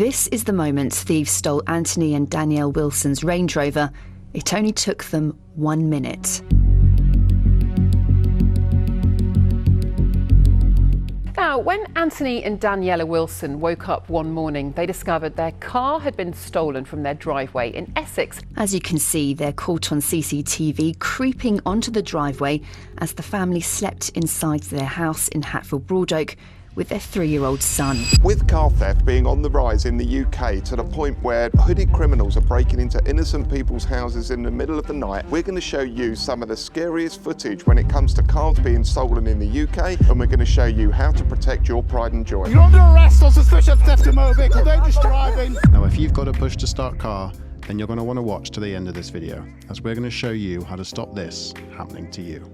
This is the moment thieves stole Anthony and Danielle Wilson's Range Rover. It only took them 1 minute. Now, when Anthony and Daniela Wilson woke up one morning, they discovered their car had been stolen from their driveway in Essex. As you can see, they're caught on CCTV creeping onto the driveway as the family slept inside their house in Hatfield Broadoak with their 3-year-old son. With car theft being on the rise in the UK to the point where hooded criminals are breaking into innocent people's houses in the middle of the night, we're going to show you some of the scariest footage when it comes to cars being stolen in the UK, and we're going to show you how to protect your pride and joy. You're under arrest on suspicion of theft of motor vehicle, dangerous driving. Now, if you've got a push to start car, then you're going to want to watch to the end of this video, as we're going to show you how to stop this happening to you.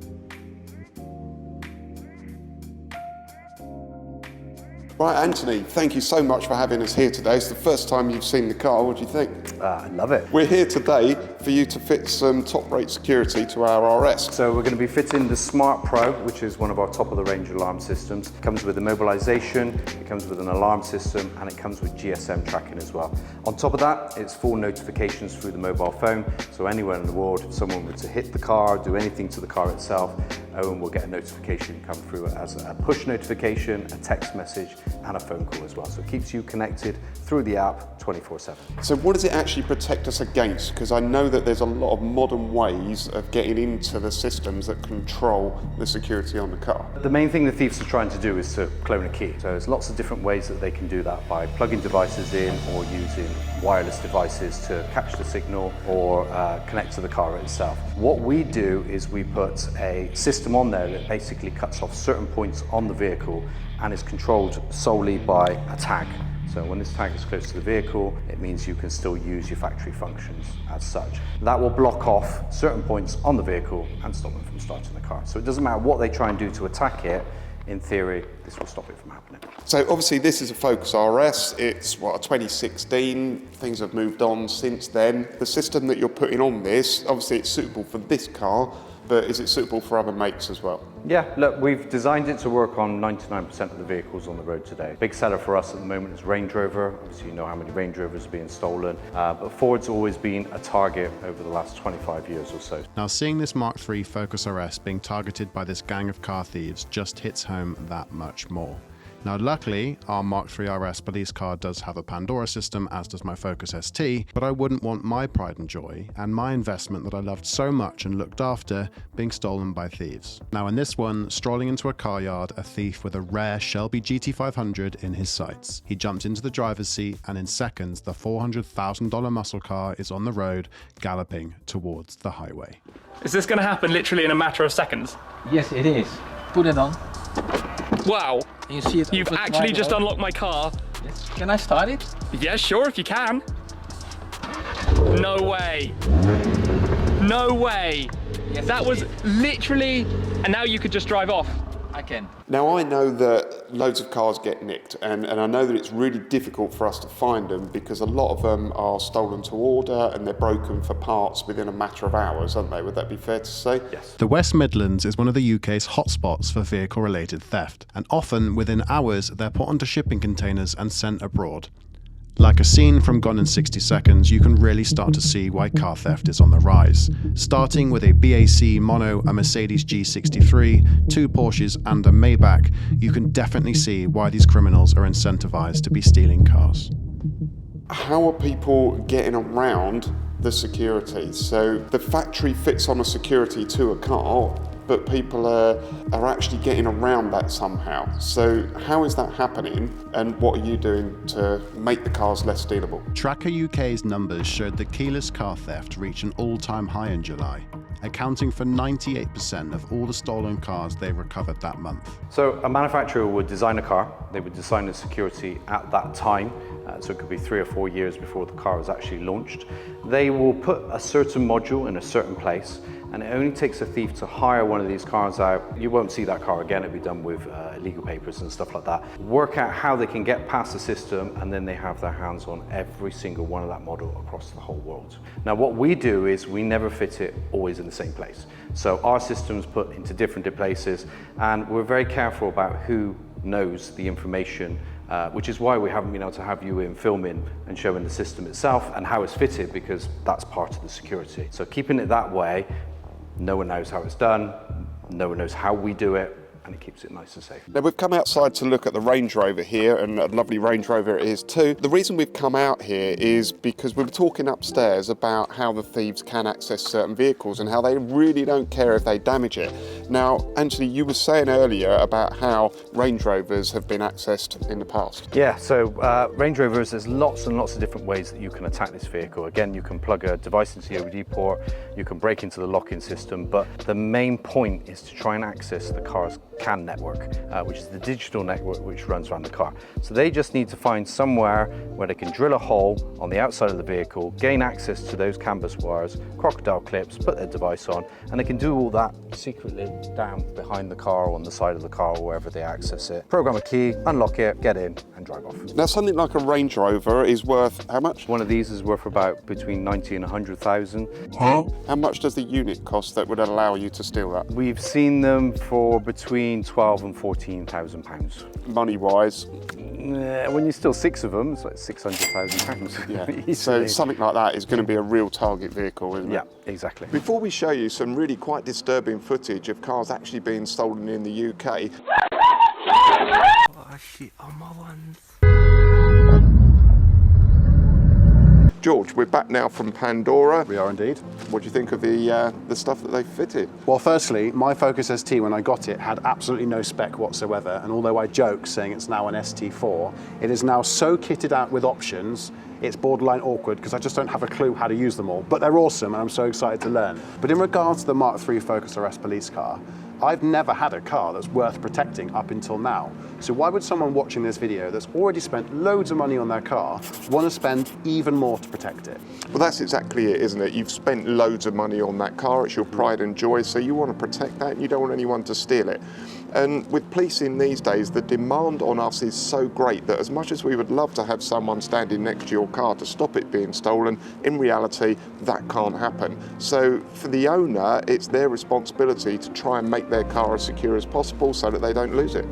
Right, Anthony, thank you so much for having us here today. It's the first time you've seen the car. What do you think? I love it. We're here today for you to fit some top-rate security to our RS. So we're going to be fitting the Smart Pro, which is one of our top-of-the-range alarm systems. It comes with immobilisation, it comes with an alarm system, and it comes with GSM tracking as well. On top of that, it's full notifications through the mobile phone. So anywhere in the world, if someone were to hit the car, do anything to the car itself, Owen will get a notification come through as a push notification, a text message, and a phone call as well. So it keeps you connected through the app 24/7. So what does it actually protect us against? Because I know that there's a lot of modern ways of getting into the systems that control the security on the car. The main thing the thieves are trying to do is to clone a key. So there's lots of different ways that they can do that by plugging devices in or using wireless devices to catch the signal or connect to the car itself. What we do is we put a system on there that basically cuts off certain points on the vehicle and is controlled solely by a tag. So when this tag is close to the vehicle, it means you can still use your factory functions as such. That will block off certain points on the vehicle and stop them from starting the car. So it doesn't matter what they try and do to attack it, in theory, this will stop it from happening. So obviously this is a Focus RS, it's what, a 2016, things have moved on since then. The system that you're putting on this, obviously it's suitable for this car, but is it suitable for other makes as well? Yeah, look, we've designed it to work on 99% of the vehicles on the road today. Big seller for us at the moment is Range Rover. Obviously you know how many Range Rovers are being stolen, but Ford's always been a target over the last 25 years or so. Now, seeing this Mark III Focus RS being targeted by this gang of car thieves just hits home that much more. Now, luckily, our Mark III RS police car does have a Pandora system, as does my Focus ST, but I wouldn't want my pride and joy and my investment that I loved so much and looked after being stolen by thieves. Now, in this one, strolling into a car yard, a thief with a rare Shelby GT500 in his sights. He jumped into the driver's seat, and in seconds, the $400,000 muscle car is on the road, galloping towards the highway. Is this going to happen literally in a matter of seconds? Yes, it is. Put it on. Wow. You see it. You've actually just unlocked my car. Yes. Can I start it? Yeah, sure, if you can. No way. No way. Yes, that was literally, and now you could just drive off. I can. Now I know that loads of cars get nicked, and I know that it's really difficult for us to find them because a lot of them are stolen to order and they're broken for parts within a matter of hours, aren't they? Would that be fair to say? Yes. The West Midlands is one of the UK's hotspots for vehicle-related theft, and often within hours they're put onto shipping containers and sent abroad. Like a scene from Gone in 60 Seconds, you can really start to see why car theft is on the rise. Starting with a BAC Mono, a Mercedes G63, 2 Porsches and a Maybach, you can definitely see why these criminals are incentivized to be stealing cars. How are people getting around the security? So the factory fits on a security to a car, but people are actually getting around that somehow. So how is that happening, and what are you doing to make the cars less stealable? Tracker UK's numbers showed that keyless car theft reached an all-time high in July, accounting for 98% of all the stolen cars they recovered that month. So a manufacturer would design a car, they would design the security at that time, so it could be 3 or 4 years before the car is actually launched. They will put a certain module in a certain place, and it only takes a thief to hire one of these cars out. You won't see that car again, it'll be done with illegal papers and stuff like that. Work out how they can get past the system, and then they have their hands on every single one of that model across the whole world. Now what we do is we never fit it always in the same place. So our system's put into different places, and we're very careful about who knows the information which is why we haven't been able to have you in filming and showing the system itself and how it's fitted, because that's part of the security. So keeping it that way, no one knows how it's done, no one knows how we do it, and it keeps it nice and safe. Now we've come outside to look at the Range Rover here, and a lovely Range Rover it is too. The reason we've come out here is because we were talking upstairs about how the thieves can access certain vehicles and how they really don't care if they damage it. Now, Anthony, you were saying earlier about how Range Rovers have been accessed in the past. Yeah, so Range Rovers, there's lots and lots of different ways that you can attack this vehicle. Again, you can plug a device into the OBD port, you can break into the lock-in system, but the main point is to try and access the car's CAN network, which is the digital network which runs around the car. So they just need to find somewhere where they can drill a hole on the outside of the vehicle, gain access to those CAN bus wires, crocodile clips, put their device on, and they can do all that secretly down behind the car or on the side of the car or wherever they access it. Program a key, unlock it, get in and drive off. Now something like a Range Rover is worth how much? One of these is worth about between 90 and 100,000. How much does the unit cost that would allow you to steal that? We've seen them for between 12 and 14,000 pounds. Money wise? When you steal 6 of them, it's like 600,000 pounds. Yeah. So something like that is going to be a real target vehicle, isn't it? Yeah, exactly. Before we show you some really quite disturbing footage of cars actually being stolen in the UK. Oh shit, on my ones. George, we're back now from Pandora. We are indeed. What do you think of the stuff that they've fitted? Well, firstly, my Focus ST, when I got it, had absolutely no spec whatsoever. And although I joke saying it's now an ST4, it is now so kitted out with options, it's borderline awkward because I just don't have a clue how to use them all. But they're awesome and I'm so excited to learn. But in regards to the Mark III Focus RS police car, I've never had a car that's worth protecting up until now. So why would someone watching this video that's already spent loads of money on their car want to spend even more to protect it? Well, that's exactly it, isn't it? You've spent loads of money on that car, it's your pride and joy, so you want to protect that and you don't want anyone to steal it. And with policing these days, the demand on us is so great that as much as we would love to have someone standing next to your car to stop it being stolen, in reality, that can't happen. So for the owner, it's their responsibility to try and make their car as secure as possible so that they don't lose it.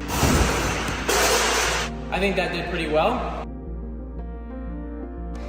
I think that did pretty well.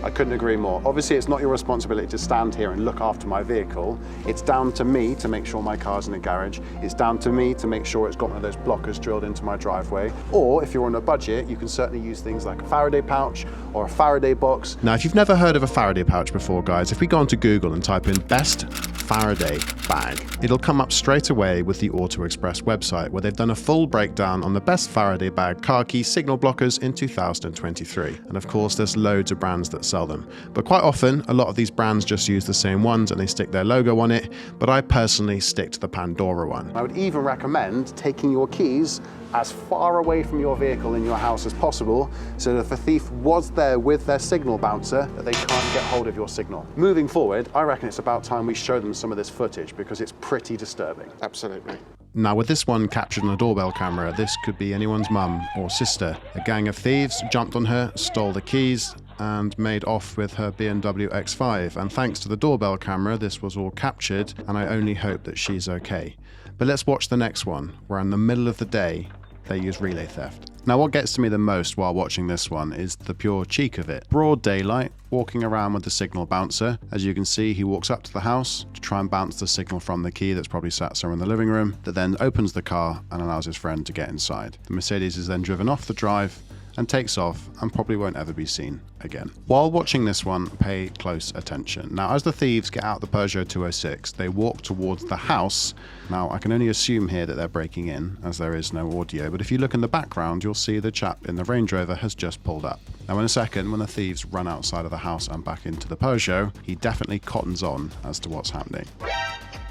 I couldn't agree more. Obviously, it's not your responsibility to stand here and look after my vehicle. It's down to me to make sure my car's in a garage. It's down to me to make sure it's got one of those blockers drilled into my driveway. Or if you're on a budget, you can certainly use things like a Faraday pouch or a Faraday box. Now, if you've never heard of a Faraday pouch before, guys, if we go onto Google and type in best Faraday bag, it'll come up straight away with the Auto Express website, where they've done a full breakdown on the best Faraday bag car key signal blockers in 2023. And of course, there's loads of brands that sell them. But quite often, a lot of these brands just use the same ones and they stick their logo on it. But I personally stick to the Pandora one. I would even recommend taking your keys as far away from your vehicle in your house as possible, so that if a thief was there with their signal bouncer, that they can't get hold of your signal. Moving forward, I reckon it's about time we show them some of this footage because it's pretty disturbing. Absolutely. Now, with this one captured on a doorbell camera, this could be anyone's mum or sister. A gang of thieves jumped on her, stole the keys, and made off with her BMW X5. And thanks to the doorbell camera, this was all captured, and I only hope that she's okay. But let's watch the next one, where in the middle of the day, they use relay theft. Now, what gets to me the most while watching this one is the pure cheek of it. Broad daylight, walking around with the signal bouncer. As you can see, he walks up to the house to try and bounce the signal from the key that's probably sat somewhere in the living room, that then opens the car and allows his friend to get inside. The Mercedes is then driven off the drive and takes off and probably won't ever be seen again. While watching this one, pay close attention. Now, as the thieves get out the Peugeot 206, they walk towards the house. Now, I can only assume here that they're breaking in, as there is no audio, but if you look in the background, you'll see the chap in the Range Rover has just pulled up. Now, in a second, when the thieves run outside of the house and back into the Peugeot, he definitely cottons on as to what's happening.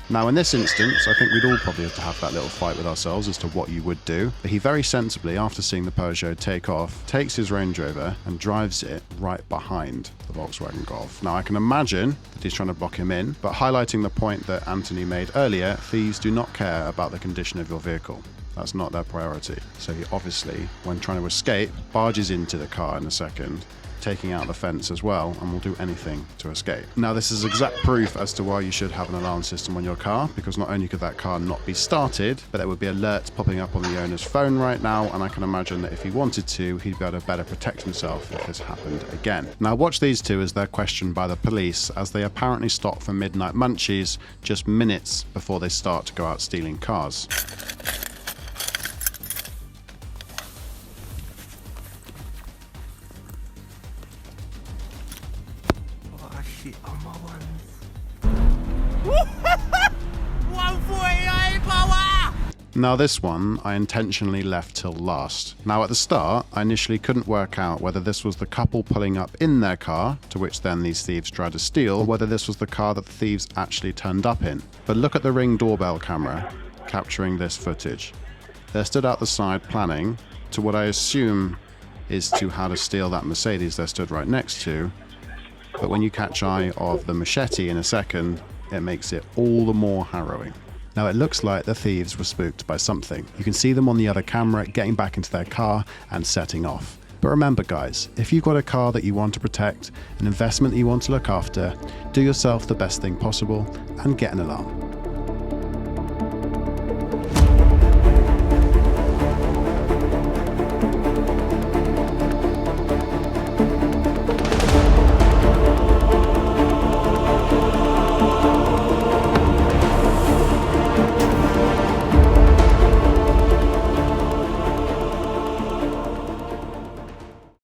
Now, in this instance, I think we'd all probably have to have that little fight with ourselves as to what you would do. But he very sensibly, after seeing the Peugeot take off, takes his Range Rover and drives it right behind the Volkswagen Golf. Now, I can imagine that he's trying to block him in, but highlighting the point that Anthony made earlier, thieves do not care about the condition of your vehicle. That's not their priority. So he obviously, when trying to escape, barges into the car in a second, taking out the fence as well and will do anything to escape. Now, this is exact proof as to why you should have an alarm system on your car, because not only could that car not be started, but there would be alerts popping up on the owner's phone right now, and I can imagine that if he wanted to, he'd be able to better protect himself if this happened again. Now, watch these two as they're questioned by the police, as they apparently stop for midnight munchies just minutes before they start to go out stealing cars. Now this one I intentionally left till last. Now at the start, I initially couldn't work out whether this was the couple pulling up in their car, to which then these thieves tried to steal, or whether this was the car that the thieves actually turned up in. But look at the Ring doorbell camera capturing this footage. They're stood out the side planning to what I assume is to how to steal that Mercedes they're stood right next to. But when you catch eye of the machete in a second, it makes it all the more harrowing. Now it looks like the thieves were spooked by something. You can see them on the other camera getting back into their car and setting off. But remember guys, if you've got a car that you want to protect, an investment that you want to look after, do yourself the best thing possible and get an alarm.